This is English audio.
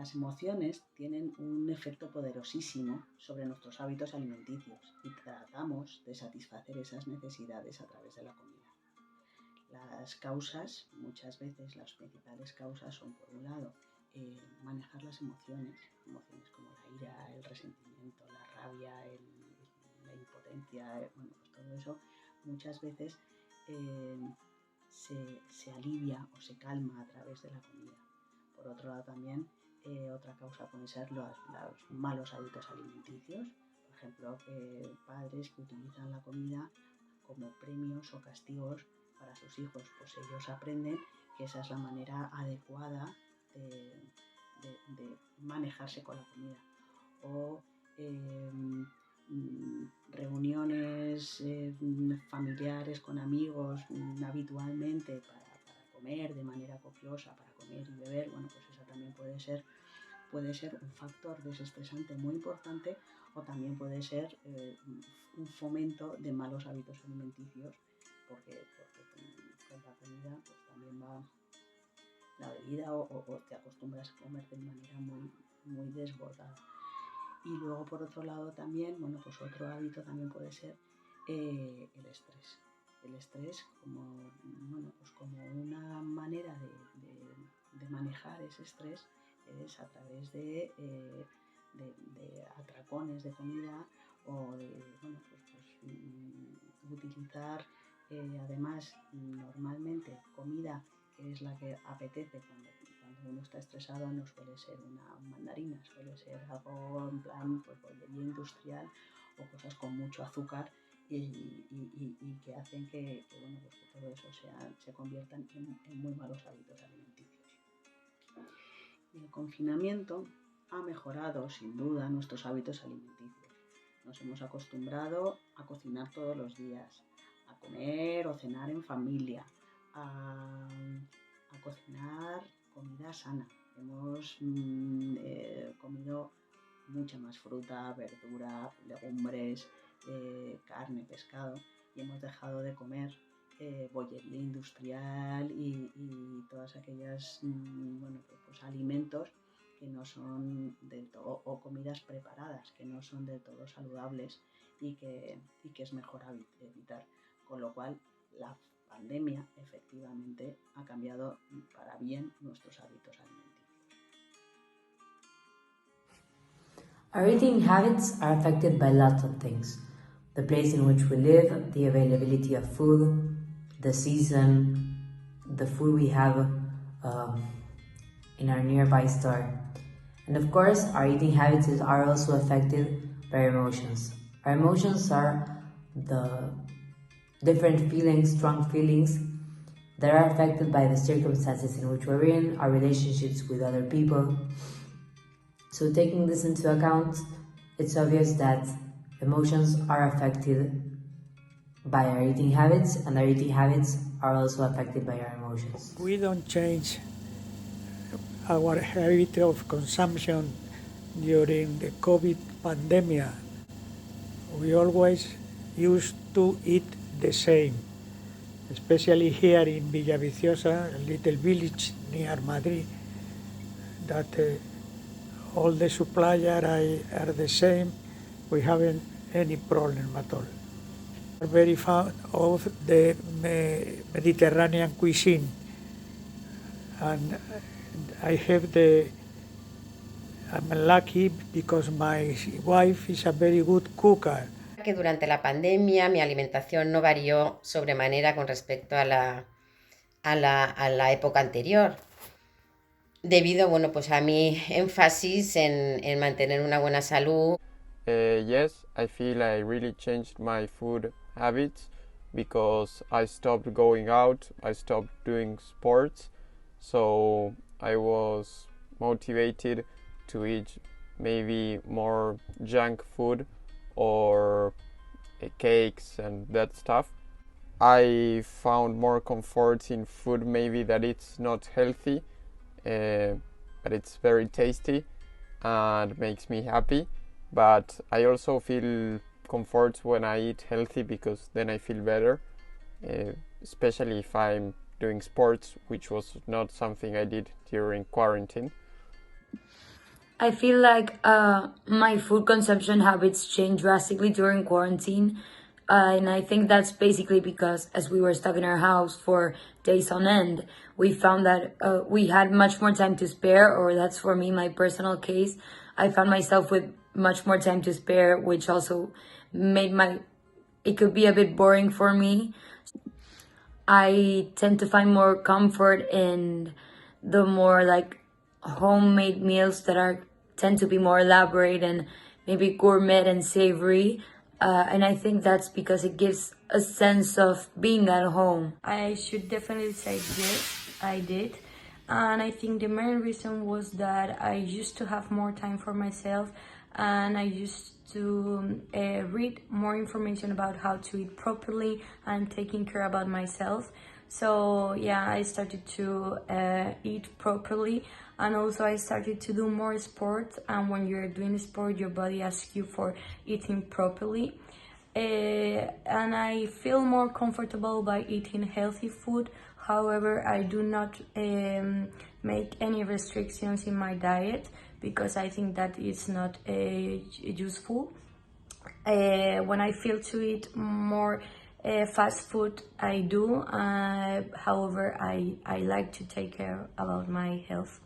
Las emociones tienen un efecto poderosísimo sobre nuestros hábitos alimenticios y tratamos de satisfacer esas necesidades a través de la comida. Las causas, muchas veces las principales causas son, por un lado, manejar las emociones como la ira, el resentimiento, la rabia, la impotencia, bueno, pues todo eso muchas veces se alivia o se calma a través de la comida. Por otro lado también, otra causa pueden ser los malos hábitos alimenticios, por ejemplo, padres que utilizan la comida como premios o castigos para sus hijos, pues ellos aprenden que esa es la manera adecuada de manejarse con la comida. O reuniones familiares con amigos habitualmente para comer de manera copiosa, para comer y beber, bueno, pues esa también puede ser un factor desestresante muy importante, o también puede ser un fomento de malos hábitos alimenticios, porque con la comida pues también va la bebida o te acostumbras a comer de manera muy desbordada. Y luego, por otro lado, también, bueno, pues otro hábito también puede ser el estrés. El estrés como una manera de manejar ese estrés es a través de atracones de comida o de utilizar además normalmente comida que es la que apetece cuando uno está estresado. No suele ser una mandarina, suele ser algo en plan pues bollería industrial o cosas con mucho azúcar y que hacen que todo eso se conviertan en muy malos hábitos alimenticios. El confinamiento ha mejorado sin duda nuestros hábitos alimenticios. Nos hemos acostumbrado a cocinar todos los días, a comer o cenar en familia, a cocinar comida sana. Hemos comido mucha más fruta, verdura, legumbres, carne, pescado, y hemos dejado de comer bollería industrial y todas aquellas pues alimentos que no son del todo, o comidas preparadas que no son del todo saludables y que es mejor evitar. Con lo cual, la pandemia efectivamente ha cambiado para bien nuestros hábitos alimenticios. Our eating habits are affected by lots of things. The place in which we live, the availability of food, the season, the food we have in our nearby store. And of course, our eating habits are also affected by our emotions. Our emotions are the different feelings, strong feelings, that are affected by the circumstances in which we're in, our relationships with other people. So taking this into account, it's obvious that emotions are affected by our eating habits, and our eating habits are also affected by our emotions. We don't change our habit of consumption during the COVID pandemic. We always used to eat the same, especially here in Villaviciosa, a little village near Madrid, that all the suppliers are the same. We haven't any problem at all. We're very fond of the Mediterranean cuisine, and I'm lucky because my wife is a very good cooker. Que durante la pandemia mi alimentación no varió sobremanera con respecto a la época anterior, debido pues a mi énfasis en mantener una buena salud. Yes, I feel I really changed my food habits because I stopped going out, I stopped doing sports, so I was motivated to eat maybe more junk food or cakes and that stuff. I found more comfort in food maybe that it's not healthy, but it's very tasty and makes me happy. But I also feel comfort when I eat healthy because then I feel better, especially if I'm doing sports, which was not something I did during quarantine. I feel like my food consumption habits changed drastically during quarantine. And I think that's basically because as we were stuck in our house for days on end, we found that we had much more time to spare, or that's for me, my personal case. I found myself with much more time to spare, which also made it could be a bit boring for me. I tend to find more comfort in the more like homemade meals that tend to be more elaborate and maybe gourmet and savory. And I think that's because it gives a sense of being at home. I should definitely say yes, I did. And I think the main reason was that I used to have more time for myself, and I used to read more information about how to eat properly and taking care about myself. So yeah, I started to eat properly, and also I started to do more sport. And when you're doing sport, your body asks you for eating properly. And I feel more comfortable by eating healthy food. However, I do not make any restrictions in my diet because I think that it's not useful. When I feel to eat more fast food, I do. However, I like to take care about my health.